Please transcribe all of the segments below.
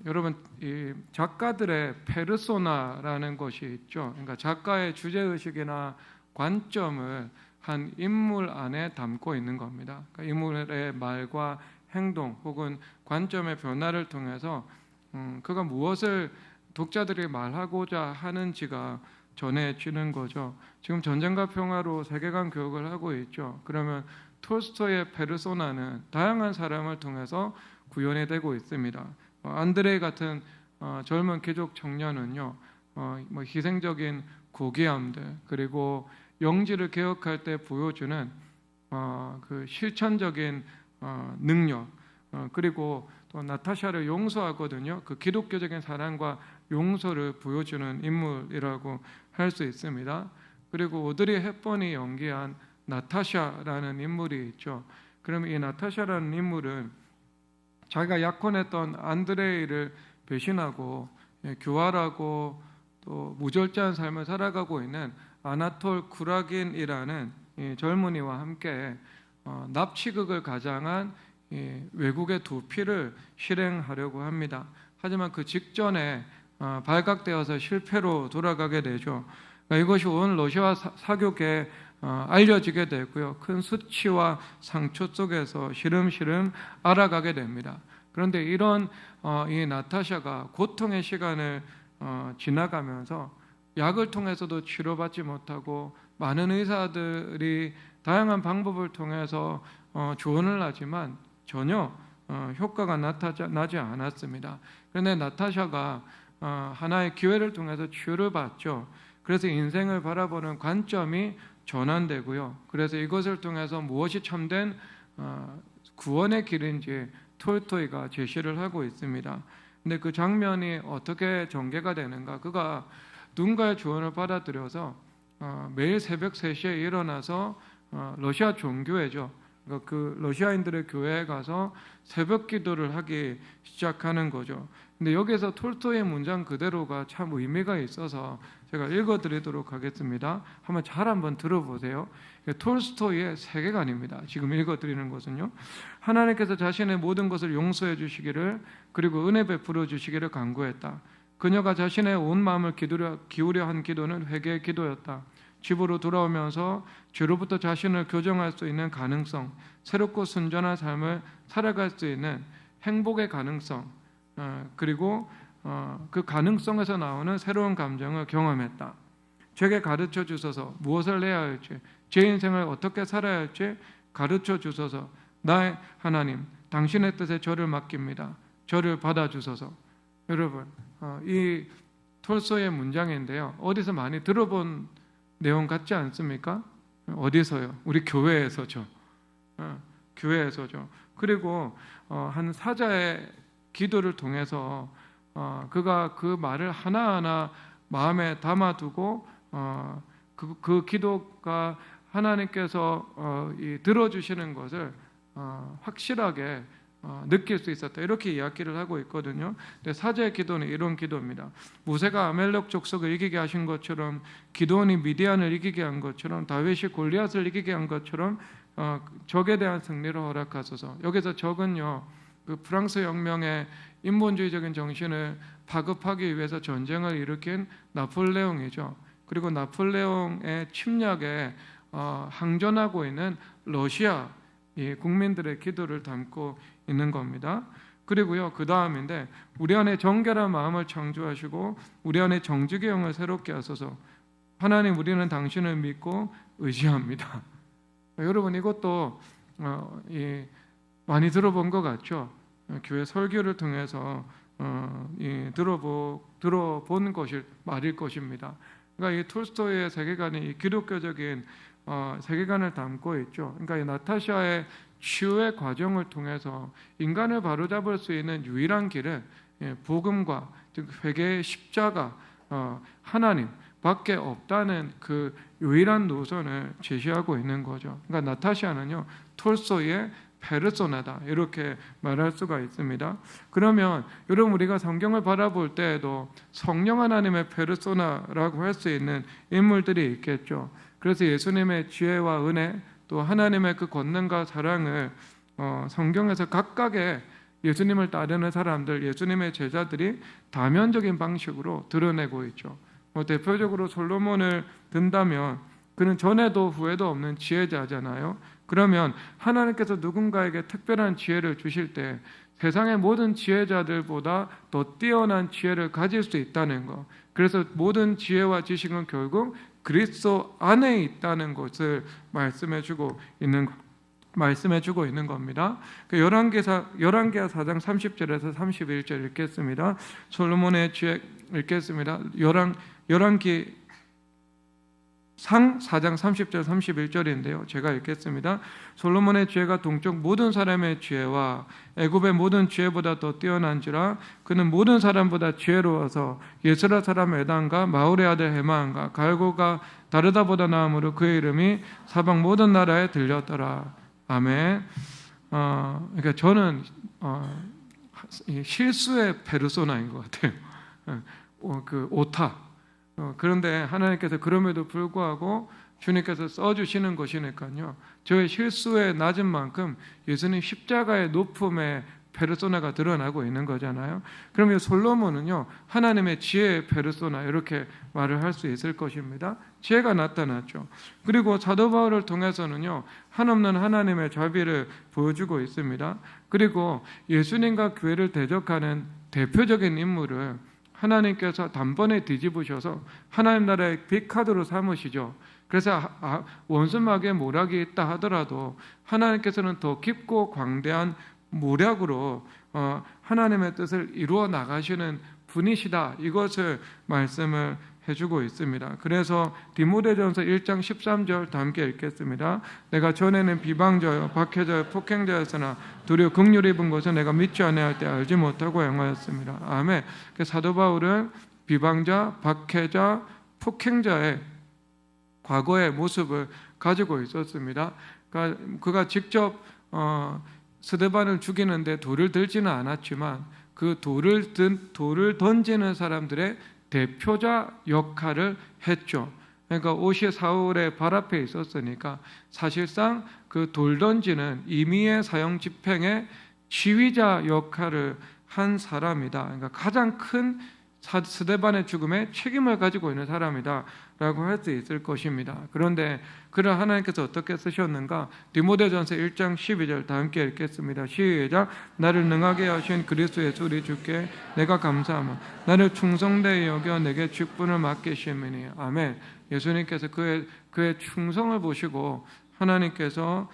여러분 이 작가들의 페르소나라는 것이 있죠. 그러니까 작가의 주제의식이나 관점을 한 인물 안에 담고 있는 겁니다. 그러니까 인물의 말과 행동 혹은 관점의 변화를 통해서 그가 무엇을 독자들이 말하고자 하는지가 전해지는 거죠. 지금 전쟁과 평화로 세계관 교육을 하고 있죠. 그러면 톨스토이의 페르소나는 다양한 사람을 통해서 구현이 되고 있습니다. 안드레이 같은 젊은 귀족 청년은요, 뭐 희생적인 고귀함들 그리고 영지를 개혁할 때 보여주는 그 실천적인 능력, 그리고 또 나타샤를 용서하거든요. 그 기독교적인 사랑과 용서를 보여주는 인물이라고 할 수 있습니다. 그리고 오드리 헵번이 연기한 나타샤라는 인물이 있죠. 그러면 이 나타샤라는 인물은 자기가 약혼했던 안드레이를 배신하고 교활하고 또 무절제한 삶을 살아가고 있는 아나톨 쿠라긴이라는 젊은이와 함께 납치극을 가장한 외국의 도피를 실행하려고 합니다. 하지만 그 직전에 발각되어서 실패로 돌아가게 되죠. 이것이 온 러시아 사교계에 알려지게 되고요. 큰 수치와 상처 속에서 시름시름 알아가게 됩니다. 그런데 이런 이 나타샤가 고통의 시간을 지나가면서 약을 통해서도 치료받지 못하고 많은 의사들이 다양한 방법을 통해서 조언을 하지만 전혀 효과가 나지 않았습니다. 그런데 나타샤가 하나의 기회를 통해서 치유를 받죠. 그래서 인생을 바라보는 관점이 전환되고요. 그래서 이것을 통해서 무엇이 참된 구원의 길인지 톨스토이가 제시를 하고 있습니다. 근데 그 장면이 어떻게 전개가 되는가? 그가 누군가의 조언을 받아들여서 매일 새벽 3시에 일어나서 러시아 종교회죠. 그러니까 그 러시아인들의 교회에 가서 새벽 기도를 하기 시작하는 거죠. 근데 여기서 톨스토이의 문장 그대로가 참 의미가 있어서 제가 읽어드리도록 하겠습니다. 한번 들어보세요. 톨스토이의 세계관입니다. 지금 읽어드리는 것은요. 하나님께서 자신의 모든 것을 용서해 주시기를 그리고 은혜 베풀어 주시기를 간구했다. 그녀가 자신의 온 마음을 기울여 한 기도는 회개의 기도였다. 집으로 돌아오면서 죄로부터 자신을 교정할 수 있는 가능성, 새롭고 순전한 삶을 살아갈 수 있는 행복의 가능성, 그리고 그 가능성에서 나오는 새로운 감정을 경험했다. 제게 가르쳐 주소서 무엇을 해야 할지, 제 인생을 어떻게 살아야 할지 가르쳐 주소서. 나의 하나님, 당신의 뜻에 저를 맡깁니다. 저를 받아주소서. 여러분, 이 톨스토이의 문장인데요. 어디서 많이 들어본 내용 같지 않습니까? 어디서요? 우리 교회에서죠. 교회에서죠. 그리고 한 사자의 기도를 통해서 그가 그 말을 하나하나 마음에 담아두고 그 기도가 하나님께서 들어주시는 것을 확실하게 느낄 수 있었다. 이렇게 이야기를 하고 있거든요. 근데 사자의 기도는 이런 기도입니다. 모세가 아멜렉 족속을 이기게 하신 것처럼, 기드온이 미디안을 이기게 한 것처럼, 다윗이 골리앗을 이기게 한 것처럼 적에 대한 승리를 허락하소서. 여기서 적은요, 그 프랑스 혁명의 인본주의적인 정신을 파급하기 위해서 전쟁을 일으킨 나폴레옹이죠. 그리고 나폴레옹의 침략에 항전하고 있는 러시아 국민들의 기도를 담고 있는 겁니다. 그리고요, 그 다음인데, 우리 안에 정결한 마음을 창조하시고 우리 안에 정직의 영을 새롭게 하소서. 하나님, 우리는 당신을 믿고 의지합니다. 여러분, 이것도 많이 들어본 것 같죠? 교회 설교를 통해서 들어본 말일 것입니다. 그러니까 이 톨스토이의 세계관이 이 기독교적인 세계관을 담고 있죠. 그러니까 이 나타샤의 치유의 과정을 통해서 인간을 바로잡을 수 있는 유일한 길은 복음과 즉 회개의 십자가, 하나님 밖에 없다는 그 유일한 노선을 제시하고 있는 거죠. 그러니까 나타샤는요, 톨스토이의 페르소나다, 이렇게 말할 수가 있습니다. 그러면 여러분, 우리가 성경을 바라볼 때에도 성령 하나님의 페르소나라고 할 수 있는 인물들이 있겠죠. 그래서 예수님의 지혜와 은혜, 또 하나님의 그 권능과 사랑을 성경에서 각각의 예수님을 따르는 사람들, 예수님의 제자들이 다면적인 방식으로 드러내고 있죠. 대표적으로 솔로몬을 든다면 그는 전에도 후에도 없는 지혜자잖아요. 그러면 하나님께서 누군가에게 특별한 지혜를 주실 때 세상의 모든 지혜자들보다 더 뛰어난 지혜를 가질 수 있다는 것, 그래서 모든 지혜와 지식은 결국 그리스도 안에 있다는 것을 말씀해주고 있는 겁니다. 열왕기하 4장 30절에서 31절 읽겠습니다. 솔로몬의 지혜 읽겠습니다. 열왕기 상 4장 30절 31절인데요. 제가 읽겠습니다. 솔로몬의 지혜가 동쪽 모든 사람의 지혜와 애굽의 모든 지혜보다 더 뛰어난지라 그는 모든 사람보다 지혜로워서 예스라 사람 에단과 마울의 아들 헤마안과 갈고가 다르다보다 나음으로 그의 이름이 사방 모든 나라에 들렸더라. 아멘. 그러니까 저는 실수의 페르소나인 것 같아요. 그 오타. 그런데 하나님께서 그럼에도 불구하고 주님께서 써주시는 것이니까요. 저의 실수의 낮은 만큼 예수님 십자가의 높음의 페르소나가 드러나고 있는 거잖아요. 그러면 솔로몬은요, 하나님의 지혜의 페르소나 이렇게 말을 할 수 있을 것입니다. 지혜가 나타났죠. 그리고 사도 바울을 통해서는요, 한없는 하나님의 자비를 보여주고 있습니다. 그리고 예수님과 교회를 대적하는 대표적인 인물을 하나님께서 단번에 뒤집으셔서 하나님 나라의 빅카드로 삼으시죠. 그래서 원수막에 모략이 있다 하더라도 하나님께서는 더 깊고 광대한 모략으로 하나님의 뜻을 이루어 나가시는 분이시다. 이것을 말씀을 해주고 있습니다. 그래서 디모데전서 1장 13절 다 함께 읽겠습니다. 내가 전에는 비방자요 박해자요 폭행자였으나 도리어 긍휼을 입은 것은 내가 믿지 아니할 때 알지 못하고 행하였습니다. 아멘. 사도 바울은 비방자, 박해자, 폭행자의 과거의 모습을 가지고 있었습니다. 그가 직접 스데반을 죽이는데 돌을 들지는 않았지만 그 돌을 던지는 사람들의 대표자 역할을 했죠. 그러니까 옷이 사울의 발 앞에 있었으니까 사실상 그 돌 던지는 임의의 사형 집행의 지휘자 역할을 한 사람이다. 그러니까 가장 큰 스데반의 죽음에 책임을 가지고 있는 사람이다 라고 할 수 있을 것입니다. 그런데 그를 하나님께서 어떻게 쓰셨는가? 디모데전서 1장 12절 다 함께 읽겠습니다. 시작. 나를 능하게 하신 그리스도 예수 우리 주께 내가 감사하며 나를 충성되이 여겨 내게 직분을 맡기심이니. 아멘. 예수님께서 그의 충성을 보시고 하나님께서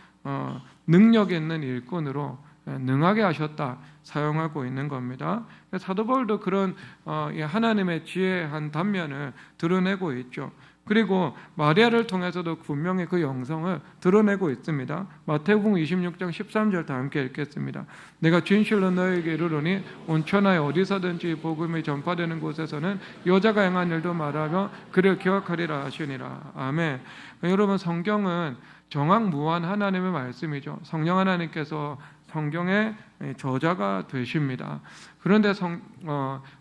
능력 있는 일꾼으로 능하게 하셨다 사용하고 있는 겁니다. 사도 바울도 그런 하나님의 지혜의 한 단면을 드러내고 있죠. 그리고 마리아를 통해서도 분명히 그 영성을 드러내고 있습니다. 마태복음 26장 13절 다 함께 읽겠습니다. 내가 진실로 너에게 이르노니 온 천하에 어디서든지 복음이 전파되는 곳에서는 여자가 행한 일도 말하며 그를 기억하리라 하시니라. 아멘. 여러분, 성경은 정확무한 하나님의 말씀이죠. 성령 하나님께서 성경의 저자가 되십니다. 그런데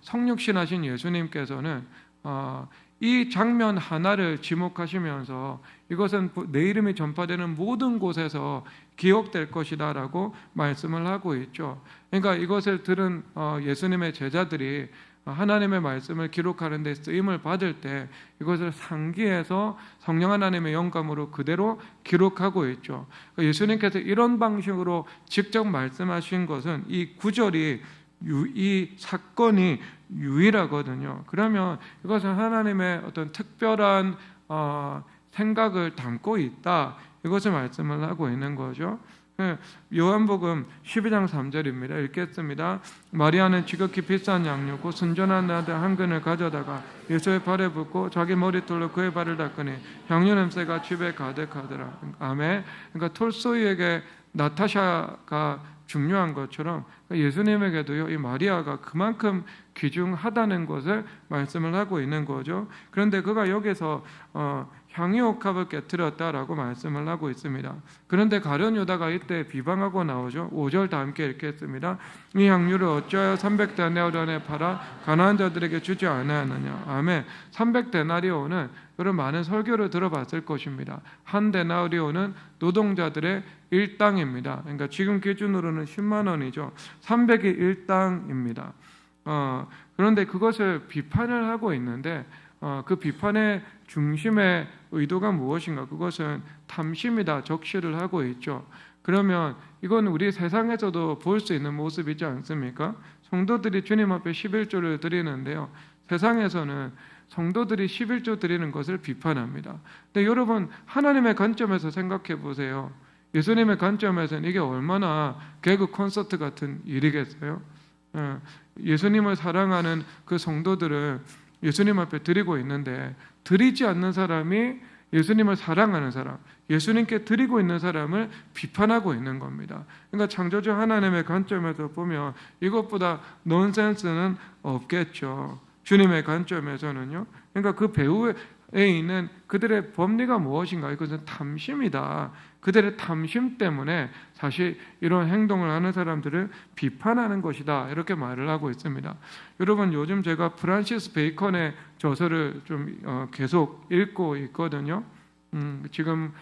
성육신하신 예수님께서는 이 장면 하나를 지목하시면서 이것은 내 이름이 전파되는 모든 곳에서 기억될 것이다 라고 말씀을 하고 있죠. 그러니까 이것을 들은 예수님의 제자들이 하나님의 말씀을 기록하는 데 쓰임을 받을 때 이것을 상기해서 성령 하나님의 영감으로 그대로 기록하고 있죠. 예수님께서 이런 방식으로 직접 말씀하신 것은 이 구절이 이 사건이 유일하거든요. 그러면 이것은 하나님의 어떤 특별한 생각을 담고 있다, 이것을 말씀을 하고 있는 거죠. 요한복음 12장 3절입니다. 읽겠습니다. 마리아는 지극히 비싼 양료고 순전한 나드 한 근을 가져다가 예수의 발에 붓고 자기 머리털로 그의 발을 닦으니 향유 냄새가 집에 가득하더라. 아멘. 그러니까 톨스토이에게 나타샤가 중요한 것처럼 예수님에게도요, 이 마리아가 그만큼 귀중하다는 것을 말씀을 하고 있는 거죠. 그런데 그가 여기서 향유옥합을 깨뜨렸다라고 말씀을 하고 있습니다. 그런데 가룟 유다가 이때 비방하고 나오죠. 5절 다 함께 읽겠습니다. 이 향유를 어찌하여 300데나리온에 팔아 가난한 자들에게 주지 않았느냐. 아멘. 300데나리온은 여러분 많은 설교를 들어봤을 것입니다. 한 데나리온은 노동자들의 1당입니다. 그러니까 지금 기준으로는 10만 원이죠. 300이 1당입니다. 그런데 그것을 비판을 하고 있는데 그 비판의 중심의 의도가 무엇인가? 그것은 탐심이다, 적시를 하고 있죠. 그러면 이건 우리 세상에서도 볼 수 있는 모습이지 않습니까? 성도들이 주님 앞에 11조를 드리는데요, 세상에서는 성도들이 11조 드리는 것을 비판합니다. 근데 여러분, 하나님의 관점에서 생각해 보세요. 예수님의 관점에서는 이게 얼마나 개그 콘서트 같은 일이겠어요? 예수님을 사랑하는 그 성도들을 예수님 앞에 드리고 있는데, 드리지 않는 사람이 예수님을 사랑하는 사람, 예수님께 드리고 있는 사람을 비판하고 있는 겁니다. 그러니까 창조주 하나님의 관점에서 보면 이것보다 넌센스는 없겠죠. 주님의 관점에서는요. 그러니까 그 배후에 있는 그들의 법리가 무엇인가? 이것은 탐심이다. 그들의 탐심 때문에 사실 이런 행동을 하는 사람들을 비판하는 것이다, 이렇게 말을 하고 있습니다. 여러분, 요즘 제가 프란시스 베이컨의 저서를 좀 계속 읽고 있거든요. 지금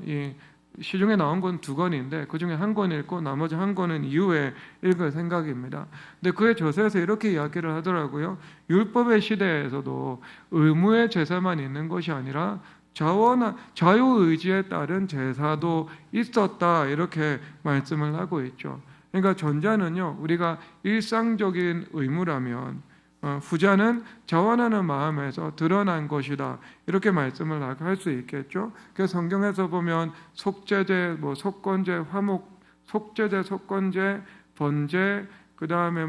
이 시중에 나온 건 2권인데 그 중에 한 권 읽고 나머지 한 권은 이후에 읽을 생각입니다. 근데 그의 저서에서 이렇게 이야기를 하더라고요. 율법의 시대에서도 의무의 제사만 있는 것이 아니라 자유의지에 따른 제사도 있었다, 이렇게 말씀을 하고 있죠. 그러니까 전자는요, 우리가 일상적인 의무라면 후자는 자원하는 마음에서 드러난 것이다, 이렇게 말씀을 할 수 있겠죠. 그래서 성경에서 보면 속죄제, 속건제, 화목, 속죄제, 속건제, 번제, 그 다음에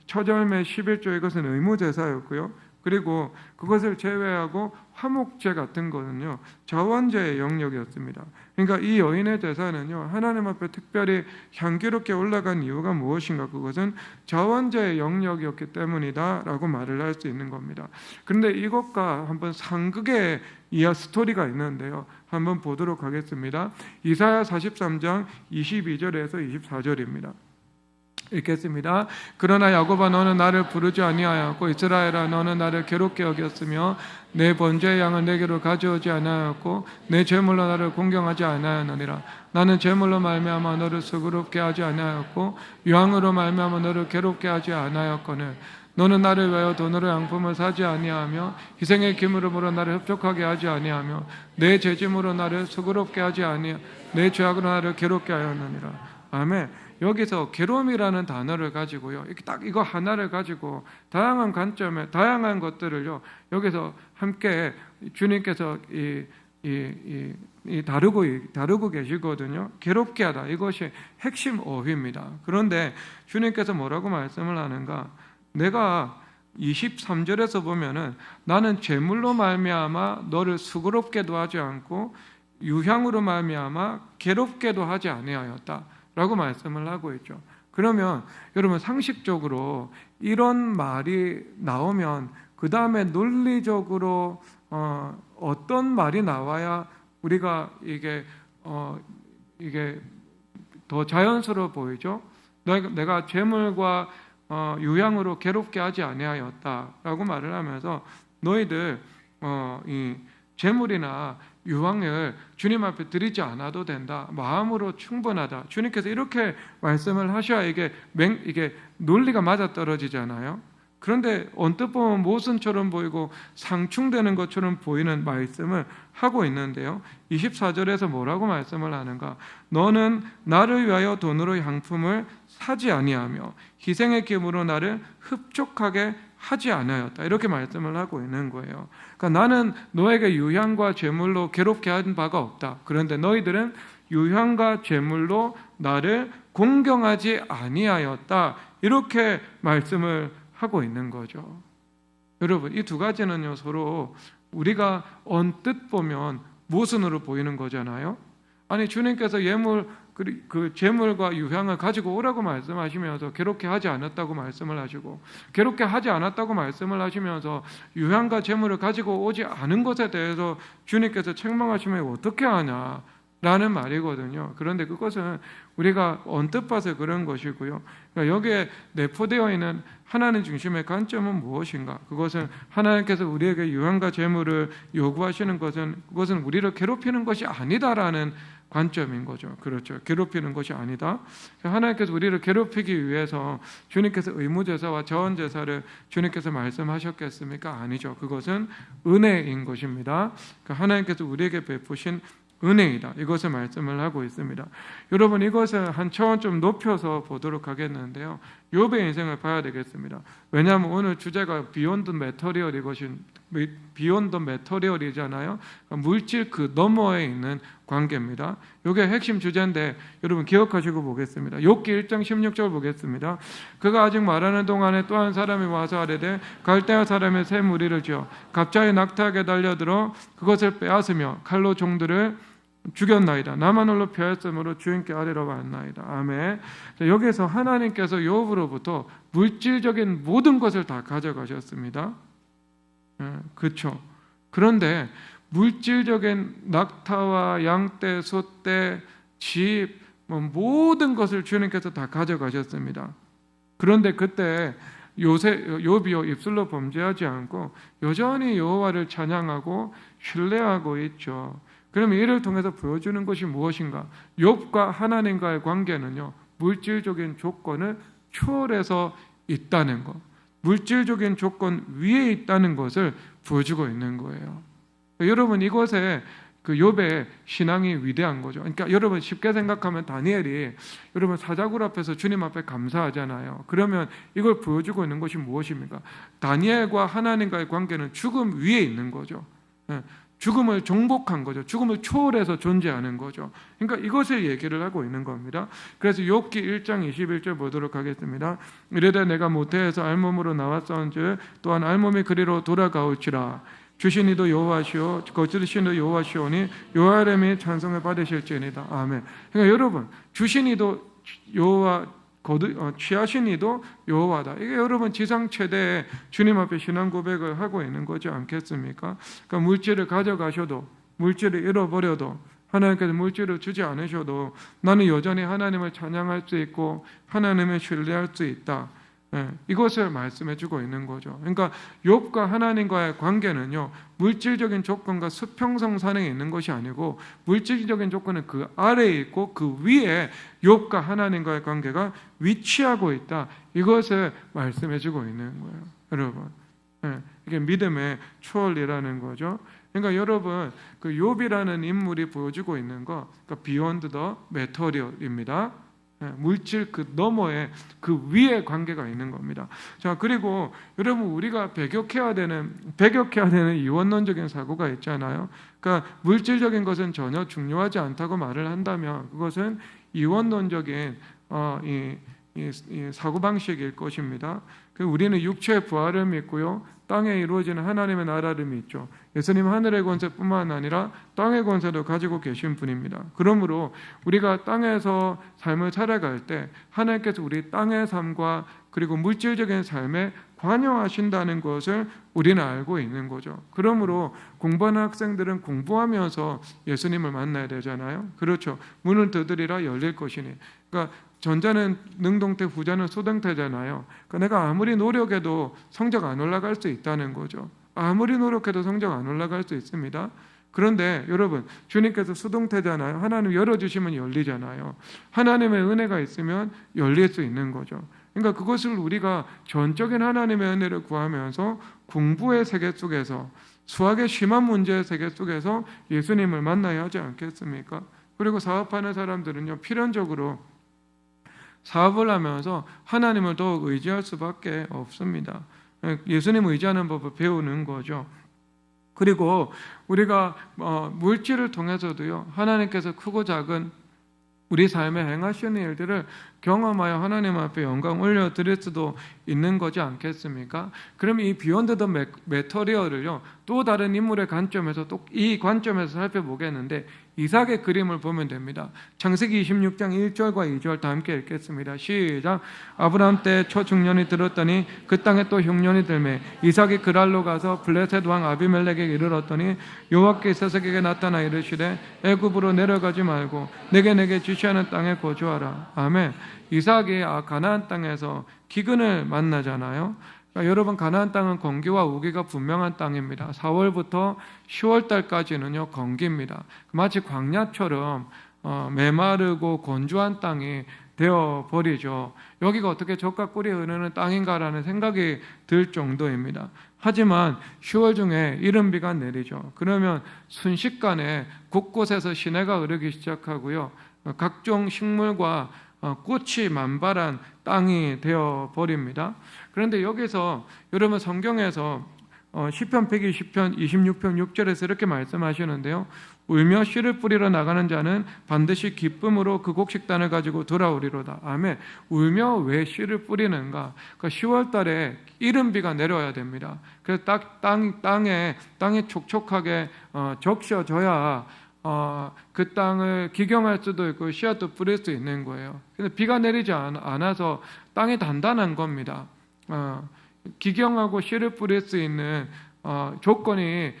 처절매 11조, 이것은 의무 제사였고요. 그리고 그것을 제외하고 화목제 같은 거는요, 자원제의 영역이었습니다. 그러니까 이 여인의 제사는요, 하나님 앞에 특별히 향기롭게 올라간 이유가 무엇인가? 그것은 자원제의 영역이었기 때문이다 라고 말을 할 수 있는 겁니다. 그런데 이것과 한번 상극의 스토리가 있는데요, 한번 보도록 하겠습니다. 이사야 43장 22절에서 24절입니다. 읽겠습니다. 그러나 야곱아, 너는 나를 부르지 아니하였고 이스라엘아, 너는 나를 괴롭게 여겼으며 내 번제의 양을 내게로 가져오지 아니하였고 내 제물로 나를 공경하지 아니하였느니라. 나는 제물로 말미암아 너를 수고롭게 하지 아니하였고 유황으로 말미암아 너를 괴롭게 하지 아니하였거늘 너는 나를 위하여 돈으로 양품을 사지 아니하며 희생의 기물음으로 나를 흡족하게 하지 아니하며 내 죄짐으로 나를 수고롭게 하지 아니하며 내 죄악으로 나를 괴롭게 하였느니라. 아멘. 여기서 괴로움이라는 단어를 가지고요, 딱 이거 하나를 가지고 다양한 관점에 다양한 것들을요, 여기서 함께 주님께서 다루고 계시거든요. 괴롭게 하다, 이것이 핵심 어휘입니다. 그런데 주님께서 뭐라고 말씀을 하는가? 내가 23절에서 보면은 나는 제물로 말미암아 너를 수고롭게도 하지 않고 유향으로 말미암아 괴롭게도 하지 아니하였다 라고 말씀을 하고 있죠. 그러면 여러분, 상식적으로 이런 말이 나오면 그 다음에 논리적으로 어떤 말이 나와야 우리가 이게 더 자연스러워 보이죠? 내가 재물과 유향으로 괴롭게 하지 아니하였다라고 말을 하면서 너희들 이 재물이나 유황을 주님 앞에 드리지 않아도 된다, 마음으로 충분하다, 주님께서 이렇게 말씀을 하셔야 이게 논리가 맞아떨어지잖아요. 그런데 언뜻 보면 모순처럼 보이고 상충되는 것처럼 보이는 말씀을 하고 있는데요, 24절에서 뭐라고 말씀을 하는가? 너는 나를 위하여 돈으로 향품을 사지 아니하며 희생의 기물로 나를 흡족하게 하지 않았다, 이렇게 말씀을 하고 있는 거예요. 그러니까 나는 너에게 유향과 제물로 괴롭게 한 바가 없다. 그런데 너희들은 유향과 제물로 나를 공경하지 아니하였다, 이렇게 말씀을 하고 있는 거죠. 여러분, 이 두 가지는요, 서로 우리가 언뜻 보면 모순으로 보이는 거잖아요. 아니, 주님께서 그 제물과 유향을 가지고 오라고 말씀하시면서 괴롭게 하지 않았다고 말씀을 하시고, 괴롭게 하지 않았다고 말씀을 하시면서 유향과 제물을 가지고 오지 않은 것에 대해서 주님께서 책망하시면 어떻게 하냐 라는 말이거든요. 그런데 그것은 우리가 언뜻 봐서 그런 것이고요, 그러니까 여기에 내포되어 있는 하나님 중심의 관점은 무엇인가? 그것은 하나님께서 우리에게 유향과 제물을 요구하시는 것은 그것은 우리를 괴롭히는 것이 아니다라는 관점인 거죠. 그렇죠. 괴롭히는 것이 아니다. 하나님께서 우리를 괴롭히기 위해서 주님께서 의무제사와 자원제사를 주님께서 말씀하셨겠습니까? 아니죠. 그것은 은혜인 것입니다. 하나님께서 우리에게 베푸신 은혜이다. 이것을 말씀을 하고 있습니다. 여러분, 이것을 한 차원 좀 높여서 보도록 하겠는데요. 욥의 인생을 봐야 되겠습니다. 왜냐하면 오늘 주제가 비욘드 메터리얼이잖아요. 물질 그 너머에 있는 관계입니다. 이게 핵심 주제인데 여러분 기억하시고 보겠습니다. 욥기 1장 16절 보겠습니다. 그가 아직 말하는 동안에 또 한 사람이 와서 아뢰되 갈대아 사람의 새 무리를 지어 갑자기 낙타에게 달려들어 그것을 빼앗으며 칼로 종들을 죽였나이다. 나만 홀로 피하였으므로 주인께 아뢰러 왔나이다. 아멘. 여기서 하나님께서 욥으로부터 물질적인 모든 것을 다 가져가셨습니다. 그렇죠. 그런데 물질적인 낙타와 양떼, 소떼, 집, 모든 것을 주님께서 다 가져가셨습니다. 그런데 그때 욥이요 입술로 범죄하지 않고 여전히 여호와를 찬양하고 신뢰하고 있죠. 그러면 이를 통해서 보여주는 것이 무엇인가? 욥과 하나님과의 관계는요, 물질적인 조건을 초월해서 있다는 것, 물질적인 조건 위에 있다는 것을 보여주고 있는 거예요. 여러분, 이것에 그 욥의 신앙이 위대한 거죠. 그러니까 여러분 쉽게 생각하면 다니엘이 여러분 사자굴 앞에서 주님 앞에 감사하잖아요. 그러면 이걸 보여주고 있는 것이 무엇입니까? 다니엘과 하나님과의 관계는 죽음 위에 있는 거죠. 죽음을 정복한 거죠. 죽음을 초월해서 존재하는 거죠. 그러니까 이것을 얘기를 하고 있는 겁니다. 그래서 욥기 1장 21절 보도록 하겠습니다. 이르되 내가 모태에서 알몸으로 나왔사온즉 또한 알몸이 그리로 돌아가올지라. 주신 이도 여호와시오 거두신 이도 여호와시오니 여호와 이름이 찬송을 받으실지니이다. 아멘. 그러니까 여러분 주신 이도 여호와 취하신 이도 여호와다. 이게 여러분 지상 최대의 주님 앞에 신앙 고백을 하고 있는 거지 않겠습니까? 그러니까 물질을 가져가셔도 물질을 잃어버려도 하나님께서 물질을 주지 않으셔도 나는 여전히 하나님을 찬양할 수 있고 하나님을 신뢰할 수 있다. 이것을 말씀해 주고 있는 거죠. 그러니까 욥과 하나님과의 관계는요, 물질적인 조건과 수평성산에 있는 것이 아니고 물질적인 조건은 그 아래에 있고 그 위에 욥과 하나님과의 관계가 위치하고 있다. 이것을 말씀해 주고 있는 거예요. 여러분, 이게 믿음의 초월이라는 거죠. 그러니까 여러분, 그 욥이라는 인물이 보여주고 있는 거, 그러니까 비욘드 더 메터리얼입니다. 물질 그 너머에 그 위에 관계가 있는 겁니다. 자, 그리고 여러분 우리가 배격해야 되는 이원론적인 사고가 있잖아요. 그러니까 물질적인 것은 전혀 중요하지 않다고 말을 한다면 그것은 이원론적인 이 사고방식일 것입니다. 우리는 육체의 부활을 믿고요, 땅에 이루어지는 하나님의 나라를 믿죠. 예수님 하늘의 권세뿐만 아니라 땅의 권세도 가지고 계신 분입니다. 그러므로 우리가 땅에서 삶을 살아갈 때 하나님께서 우리 땅의 삶과 그리고 물질적인 삶에 관여하신다는 것을 우리는 알고 있는 거죠. 그러므로 공부하는 학생들은 공부하면서 예수님을 만나야 되잖아요. 그렇죠. 문을 두드리라 열릴 것이니. 그러니까 전자는 능동태, 후자는 수동태잖아요. 그러니까 내가 아무리 노력해도 성적 안 올라갈 수 있다는 거죠. 아무리 노력해도 성적 안 올라갈 수 있습니다. 그런데 여러분, 주님께서 수동태잖아요. 하나님 열어주시면 열리잖아요. 하나님의 은혜가 있으면 열릴 수 있는 거죠. 그러니까 그것을 우리가 전적인 하나님의 은혜를 구하면서 공부의 세계 속에서, 수학의 심한 문제의 세계 속에서 예수님을 만나야 하지 않겠습니까? 그리고 사업하는 사람들은요, 필연적으로 사업을 하면서 하나님을 더욱 의지할 수밖에 없습니다. 예수님 의지하는 법을 배우는 거죠. 그리고 우리가 물질을 통해서도요, 하나님께서 크고 작은 우리 삶에 행하시는 일들을 경험하여 하나님 앞에 영광 올려드릴 수도 있는 거지 않겠습니까? 그럼 이 비욘드 더 메터리얼을요, 또 다른 인물의 관점에서 또 이 관점에서 살펴보겠는데 이삭의 그림을 보면 됩니다. 창세기 26장 1절과 2절 다 함께 읽겠습니다. 시작. 아브라함 때 초중년이 들었더니 그 땅에 또 흉년이 들매 이삭이 그랄로 가서 블레셋 왕 아비멜렉에게 이르렀더니 여호와께서 이삭에게 나타나 이르시되 애굽으로 내려가지 말고 내게 지시하는 땅에 거주하라. 아멘. 이삭이 가나안 땅에서 기근을 만나잖아요. 그러니까 여러분, 가나안 땅은 건기와 우기가 분명한 땅입니다. 4월부터 10월 달까지는요 건기입니다. 마치 광야처럼 메마르고 건조한 땅이 되어버리죠. 여기가 어떻게 젖과 꿀이 흐르는 땅인가라는 생각이 들 정도입니다. 하지만 10월 중에 이른 비가 내리죠. 그러면 순식간에 곳곳에서 시내가 흐르기 시작하고요. 각종 식물과 꽃이 만발한 땅이 되어버립니다. 그런데 여기서 여러분 성경에서 시편 120편 26편 6절에서 이렇게 말씀하시는데요. 울며 씨를 뿌리러 나가는 자는 반드시 기쁨으로 그 곡식단을 가지고 돌아오리로다. 아멘. 울며 왜 씨를 뿌리는가? 그러니까 10월 달에 이른 비가 내려야 됩니다. 그래서 땅이 촉촉하게 적셔져야 그 땅을 기경할 수도 있고 씨앗도 뿌릴 수 있는 거예요. 근데 비가 내리지 않아서 땅이 단단한 겁니다. 기경하고 씨를 뿌릴 수 있는 조건이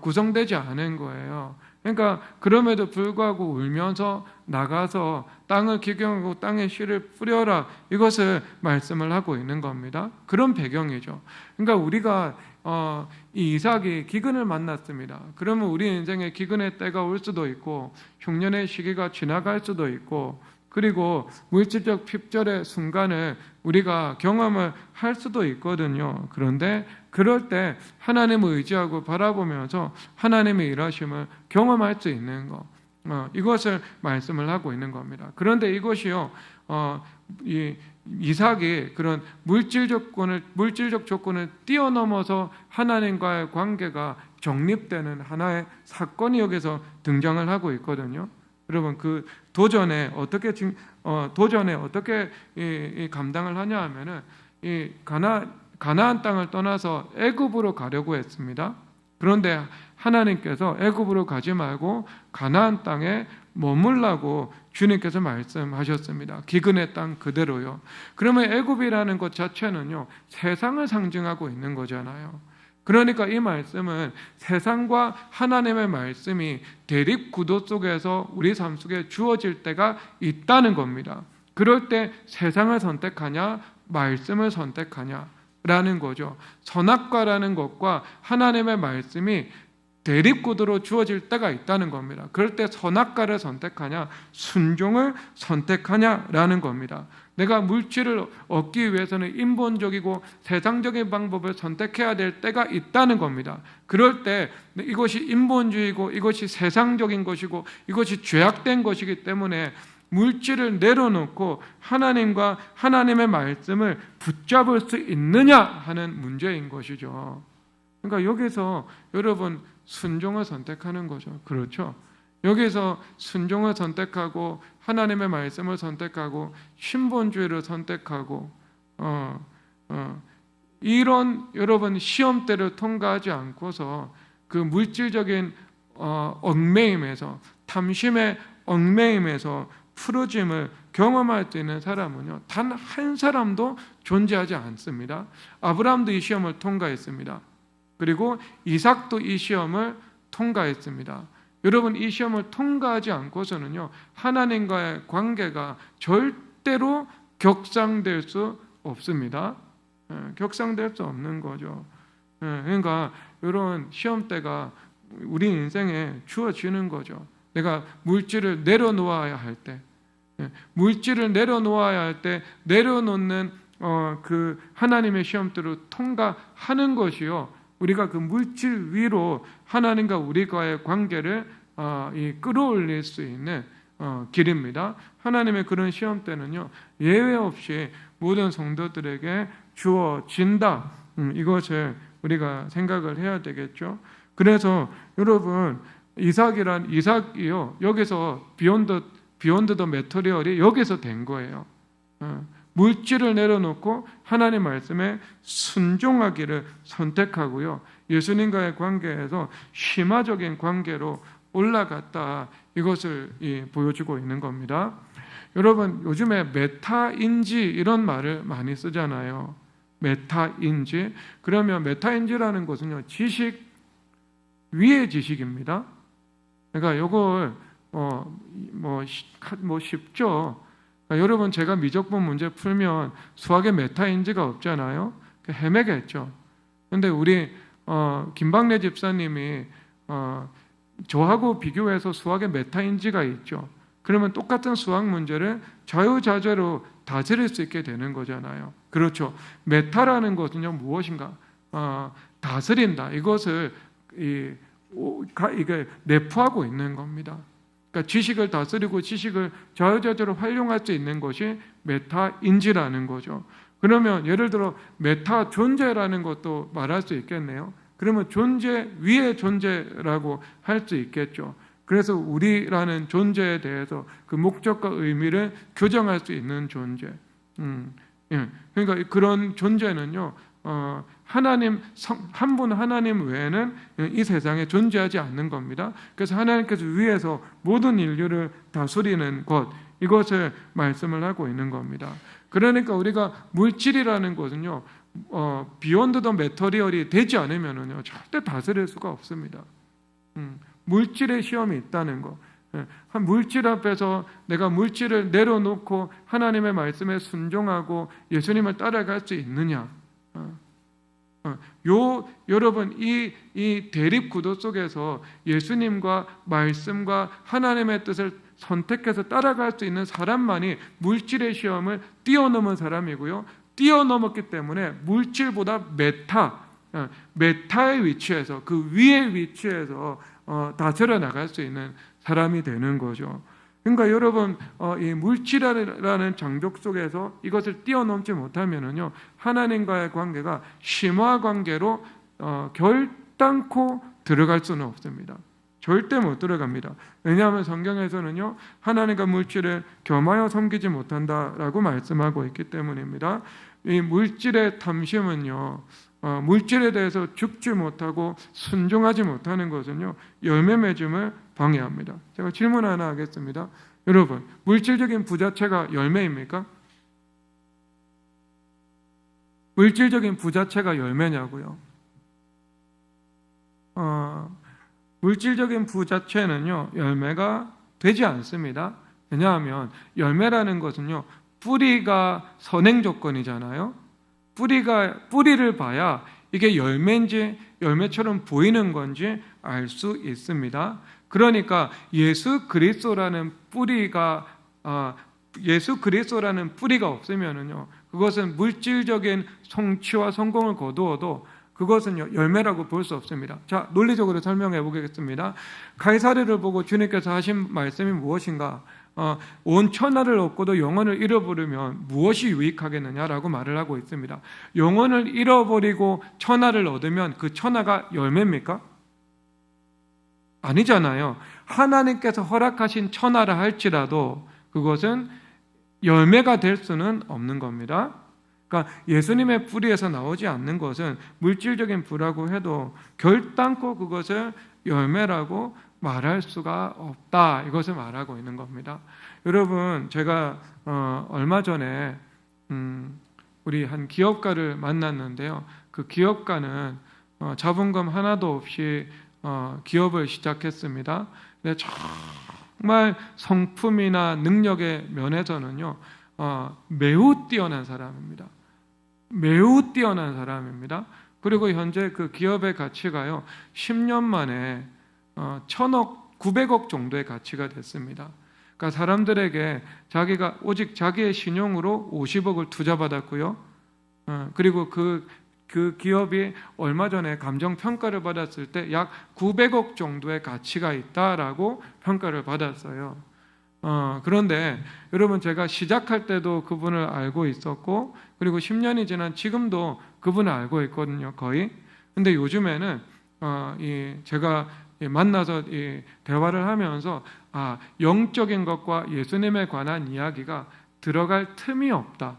구성되지 않은 거예요. 그러니까 그럼에도 불구하고 울면서 나가서 땅을 기경하고 땅에 씨를 뿌려라, 이것을 말씀을 하고 있는 겁니다. 그런 배경이죠. 그러니까 우리가 이 이삭이 기근을 만났습니다. 그러면 우리 인생에 기근의 때가 올 수도 있고 흉년의 시기가 지나갈 수도 있고 그리고 물질적 핍절의 순간을 우리가 경험을 할 수도 있거든요. 그런데 그럴 때 하나님을 의지하고 바라보면서 하나님의 일하심을 경험할 수 있는 것, 이것을 말씀을 하고 있는 겁니다. 그런데 이것이요, 이삭이 그런 물질적 조건을 뛰어넘어서 하나님과의 관계가 정립되는 하나의 사건이 여기서 등장을 하고 있거든요. 여러분, 그 도전에 어떻게 감당을 하냐 하면은 이 가나안 땅을 떠나서 애굽으로 가려고 했습니다. 그런데 하나님께서 애굽으로 가지 말고 가나안 땅에 머물라고 주님께서 말씀하셨습니다. 기근의 땅 그대로요. 그러면 애굽이라는 것 자체는요, 세상을 상징하고 있는 거잖아요. 그러니까 이 말씀은 세상과 하나님의 말씀이 대립 구도 속에서 우리 삶 속에 주어질 때가 있다는 겁니다. 그럴 때 세상을 선택하냐, 말씀을 선택하냐라는 거죠. 선악과라는 것과 하나님의 말씀이 대립 구도로 주어질 때가 있다는 겁니다. 그럴 때 선악과를 선택하냐, 순종을 선택하냐라는 겁니다. 내가 물질을 얻기 위해서는 인본적이고 세상적인 방법을 선택해야 될 때가 있다는 겁니다. 그럴 때 이것이 인본주의고 이것이 세상적인 것이고 이것이 죄악된 것이기 때문에 물질을 내려놓고 하나님과 하나님의 말씀을 붙잡을 수 있느냐 하는 문제인 것이죠. 그러니까 여기서 여러분 순종을 선택하는 거죠. 그렇죠? 여기서 순종을 선택하고 하나님의 말씀을 선택하고 신본주의를 선택하고 이런 여러분 시험대를 통과하지 않고서 그 물질적인 얽매임에서, 탐심의 얽매임에서 풀어짐을 경험할 수 있는 사람은요, 단 한 사람도 존재하지 않습니다. 아브라함도 이 시험을 통과했습니다. 그리고 이삭도 이 시험을 통과했습니다. 여러분, 이 시험을 통과하지 않고서는요, 하나님과의 관계가 절대로 격상될 수 없습니다. 격상될 수 없는 거죠. 그러니까 이런 시험대가 우리 인생에 주어지는 거죠. 내가 물질을 내려놓아야 할 때, 물질을 내려놓아야 할 때 내려놓는 그 하나님의 시험대로 통과하는 것이요, 우리가 그 물질 위로 하나님과 우리과의 관계를 끌어올릴 수 있는 길입니다. 하나님의 그런 시험 때는요, 예외 없이 모든 성도들에게 주어진다. 이것을 우리가 생각을 해야 되겠죠. 그래서 여러분, 이삭이요, 여기서 비욘드 더 매터리얼이 여기서 된 거예요. 물질을 내려놓고 하나님 말씀에 순종하기를 선택하고요, 예수님과의 관계에서 심화적인 관계로 올라갔다, 이것을 보여주고 있는 겁니다. 여러분, 요즘에 메타인지 이런 말을 많이 쓰잖아요. 메타인지. 그러면 메타인지라는 것은요, 지식 위의 지식입니다. 그러니까 이걸 쉽죠. 여러분, 제가 미적분 문제 풀면 수학에 메타인지가 없잖아요. 헤매겠죠. 그런데 우리 김박래 집사님이 저하고 비교해서 수학에 메타인지가 있죠. 그러면 똑같은 수학 문제를 자유자재로 다스릴 수 있게 되는 거잖아요. 그렇죠. 메타라는 것은요 무엇인가? 다스린다. 이것을 이게 내포하고 있는 겁니다. 그러니까 지식을 다스리고 지식을 자유자재로 활용할 수 있는 것이 메타인지라는 거죠. 그러면 예를 들어 메타 존재라는 것도 말할 수 있겠네요. 그러면 존재 위의 존재라고 할 수 있겠죠. 그래서 우리라는 존재에 대해서 그 목적과 의미를 교정할 수 있는 존재. 예. 그러니까 그런 존재는요, 하나님 한 분 하나님 외에는 이 세상에 존재하지 않는 겁니다. 그래서 하나님께서 위에서 모든 인류를 다스리는 것, 이것을 말씀을 하고 있는 겁니다. 그러니까 우리가 물질이라는 것은요, 비욘드 더 매터리얼이 되지 않으면은요 절대 다스릴 수가 없습니다. 물질의 시험이 있다는 거. 한 물질 앞에서 내가 물질을 내려놓고 하나님의 말씀에 순종하고 예수님을 따라갈 수 있느냐? 여러분 이 대립 구도 속에서 예수님과 말씀과 하나님의 뜻을 선택해서 따라갈 수 있는 사람만이 물질의 시험을 뛰어넘은 사람이고요. 뛰어넘었기 때문에 물질보다 메타의 위치에서 그 위의 위치에서 다스려 나갈 수 있는 사람이 되는 거죠. 그러니까 여러분 이 물질이라는 장벽 속에서 이것을 뛰어넘지 못하면은요 하나님과의 관계가 심화 관계로 결단코 들어갈 수는 없습니다. 절대 못 들어갑니다. 왜냐하면 성경에서는요 하나님과 물질을 겸하여 섬기지 못한다라고 말씀하고 있기 때문입니다. 이 물질의 탐심은요 물질에 대해서 죽지 못하고 순종하지 못하는 것은요 열매 맺음을 방해합니다. 제가 질문 하나 하겠습니다. 여러분, 물질적인 부자체가 열매입니까? 물질적인 부자체가 열매냐고요? 물질적인 부자체는요 열매가 되지 않습니다. 왜냐하면 열매라는 것은요 뿌리가 선행 조건이잖아요. 뿌리를 봐야 이게 열매인지 열매처럼 보이는 건지 알 수 있습니다. 그러니까 예수 그리스도라는 뿌리가 없으면은요 그것은 물질적인 성취와 성공을 거두어도 그것은 열매라고 볼 수 없습니다. 자, 논리적으로 설명해 보겠습니다. 가이사랴를 보고 주님께서 하신 말씀이 무엇인가? 온 천하를 얻고도 영혼을 잃어버리면 무엇이 유익하겠느냐라고 말을 하고 있습니다. 영혼을 잃어버리고 천하를 얻으면 그 천하가 열매입니까? 아니잖아요. 하나님께서 허락하신 천하라 할지라도 그것은 열매가 될 수는 없는 겁니다. 그러니까 예수님의 뿌리에서 나오지 않는 것은 물질적인 부라고 해도 결단코 그것을 열매라고 말할 수가 없다. 이것을 말하고 있는 겁니다. 여러분, 제가 얼마 전에 우리 한 기업가를 만났는데요. 그 기업가는 자본금 하나도 없이 기업을 시작했습니다. 근데 정말 성품이나 능력의 면에서는요 매우 뛰어난 사람입니다. 매우 뛰어난 사람입니다. 그리고 현재 그 기업의 가치가요 10년 만에 1,000억, 900억 정도의 가치가 됐습니다. 그러니까 사람들에게 자기가 오직 자기의 신용으로 50억을 투자받았고요. 그리고 그 기업이 얼마 전에 감정평가를 받았을 때 약 900억 정도의 가치가 있다라고 평가를 받았어요. 그런데 여러분 제가 시작할 때도 그분을 알고 있었고 그리고 10년이 지난 지금도 그분을 알고 있거든요, 거의. 근데 요즘에는 제가 만나서 대화를 하면서 영적인 것과 예수님에 관한 이야기가 들어갈 틈이 없다.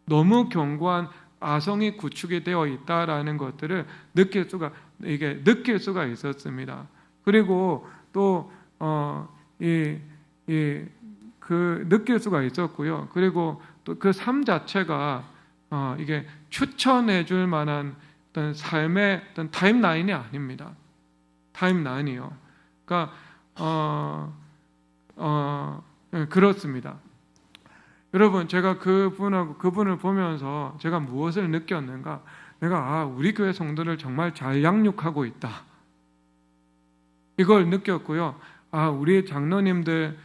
너무 견고한 아성이 구축이 되어 있다라는 것들을 느낄 수가 있었습니다. 그리고 또 느낄 수가 있었고요. 그리고 또 그 삶 자체가 이게 추천해 줄 만한 어떤 삶의 어떤 타임라인이 아닙니다. 타임라인이요. 그러니까 그렇습니다. 여러분, 제가 그분을 보면서 제가 무엇을 느꼈는가? 내가 우리 교회 성도를 정말 잘 양육하고 있다. 이걸 느꼈고요. 우리 장로님들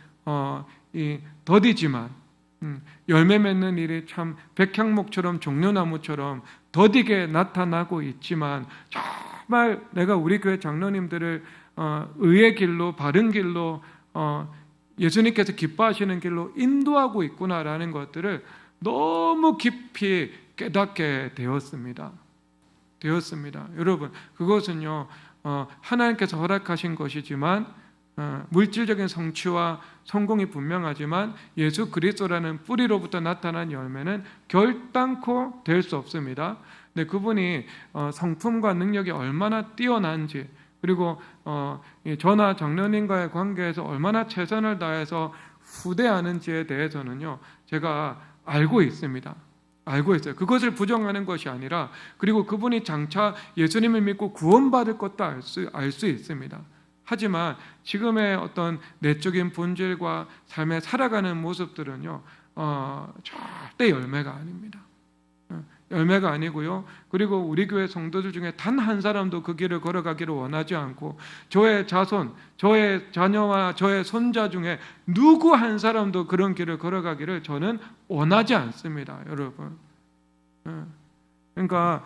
이 더디지만 열매 맺는 일이 참 백향목처럼 종려나무처럼 더디게 나타나고 있지만 정말 내가 우리 교회 장로님들을 의의 길로 바른 길로 예수님께서 기뻐하시는 길로 인도하고 있구나라는 것들을 너무 깊이 깨닫게 되었습니다. 여러분, 그것은요 하나님께서 허락하신 것이지만 물질적인 성취와 성공이 분명하지만 예수 그리스도라는 뿌리로부터 나타난 열매는 결단코 될 수 없습니다. 근데 그분이 성품과 능력이 얼마나 뛰어난지, 그리고 저나 장로님과의 관계에서 얼마나 최선을 다해서 후대하는지에 대해서는요 제가 알고 있습니다. 알고 있어요. 그것을 부정하는 것이 아니라, 그리고 그분이 장차 예수님을 믿고 구원받을 것도 알 수 있습니다. 하지만 지금의 어떤 내적인 본질과 삶에 살아가는 모습들은요 절대 열매가 아닙니다. 열매가 아니고요. 그리고 우리 교회 성도들 중에 단 한 사람도 그 길을 걸어가기를 원하지 않고, 저의 자손, 저의 자녀와 저의 손자 중에 누구 한 사람도 그런 길을 걸어가기를 저는 원하지 않습니다, 여러분. 그러니까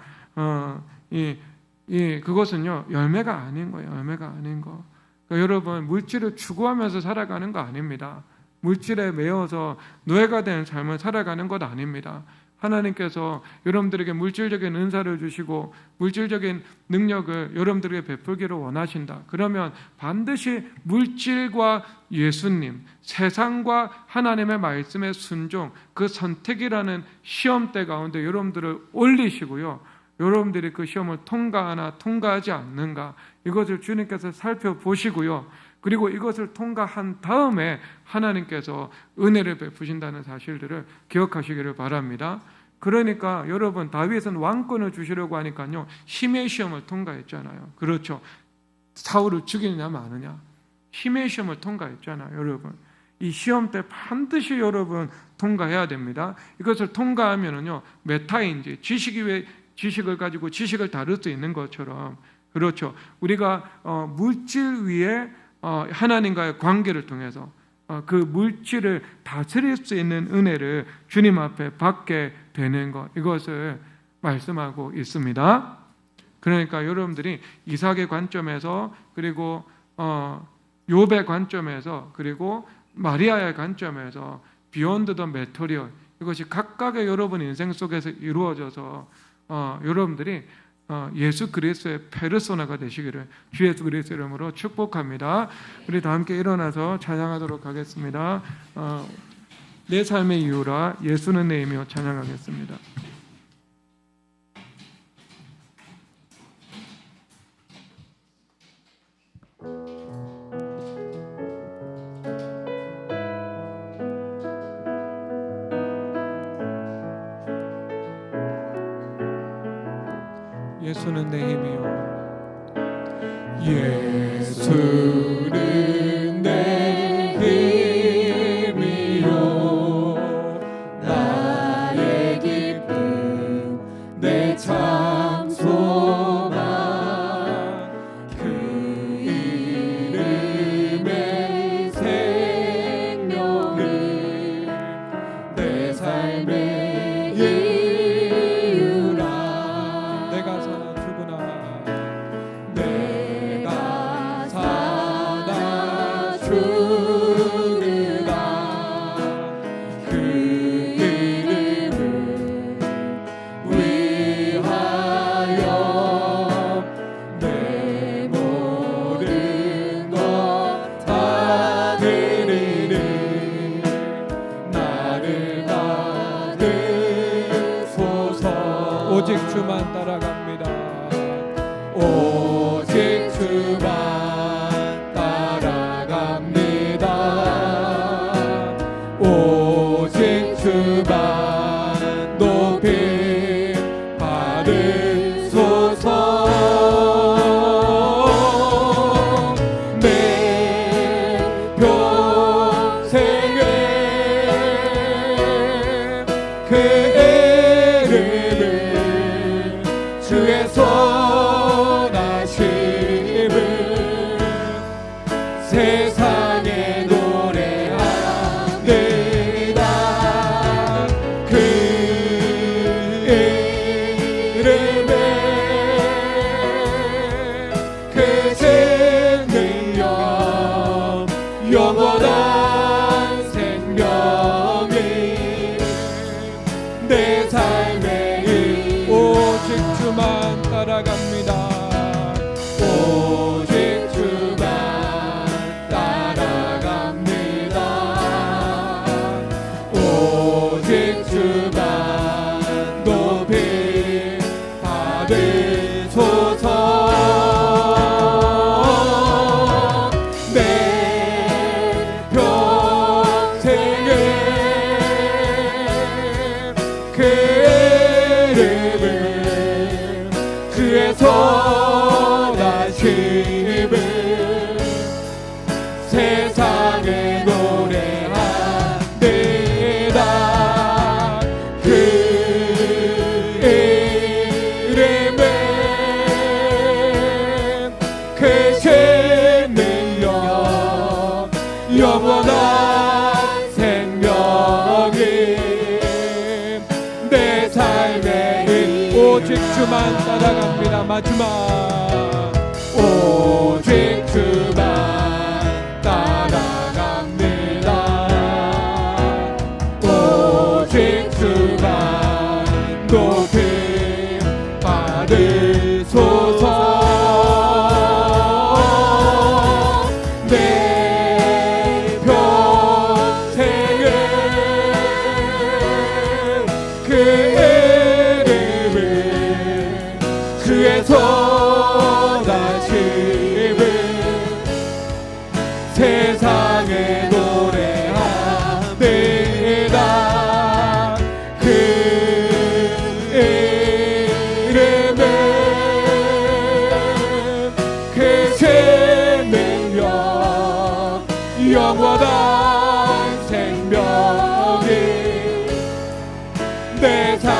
그것은요 열매가 아닌 거예요. 열매가 아닌 거. 그러니까 여러분, 물질을 추구하면서 살아가는 거 아닙니다. 물질에 매여서 노예가 된 삶을 살아가는 것 아닙니다. 하나님께서 여러분들에게 물질적인 은사를 주시고 물질적인 능력을 여러분들에게 베풀기를 원하신다. 그러면 반드시 물질과 예수님, 세상과 하나님의 말씀의 순종, 그 선택이라는 시험대 가운데 여러분들을 올리시고요, 여러분들이 그 시험을 통과하나 통과하지 않는가, 이것을 주님께서 살펴보시고요, 그리고 이것을 통과한 다음에 하나님께서 은혜를 베푸신다는 사실들을 기억하시기를 바랍니다. 그러니까 여러분, 다윗은 왕권을 주시려고 하니까요 힘의 시험을 통과했잖아요. 그렇죠. 사울을 죽이느냐 마느냐, 힘의 시험을 통과했잖아요. 여러분, 이 시험 때 반드시 여러분 통과해야 됩니다. 이것을 통과하면은요 메타인지 지식을 가지고 지식을 다룰 수 있는 것처럼, 그렇죠, 우리가 물질 위에 하나님과의 관계를 통해서 그 물질을 다스릴 수 있는 은혜를 주님 앞에 받게 되는 것, 이것을 말씀하고 있습니다. 그러니까 여러분들이 이삭의 관점에서, 그리고 욥의 관점에서, 그리고 마리아의 관점에서 비욘드 더 메토리얼, 이것이 각각의 여러분 인생 속에서 이루어져서 여러분들이 예수 그리스도의 페르소나가 되시기를 주 예수 그리스도 이름으로 축복합니다. 우리 다 함께 일어나서 찬양하도록 하겠습니다. 내 삶의 이유라 예수는 내 힘이요 찬양하겠습니다. 예수는 내 힘이요, 예수는 내 힘이요, 나의 기쁨, 내 참 소망, 그 이름의 생명을 내 삶의 이유라. 내가 사나 죽으나 내가 사나 죽으나 그 이름을 위하여 내 모든 것 다 드리리. 나를 받으소서. 오직 주만 따라갑니다. 오직 주만 따라갑니다. 오직 주만 높이 받으소서. 내 평생에 그 이름을 주의 선하심을 세상에 노래하리. 주의 선하심을 세상에 노래합니다. 그 이름은 크신 능력 영원한 생명이 내 삶에 오직 주만 따라갑니다. 마지막 오직 주만 따라갑니다. 오직 주만 높임 받으소서. 내 평생을 그 이름을 주의 선하심을 세상에 노래합니다. 그 이름은 크신 능력 영원한 생명이 내 삶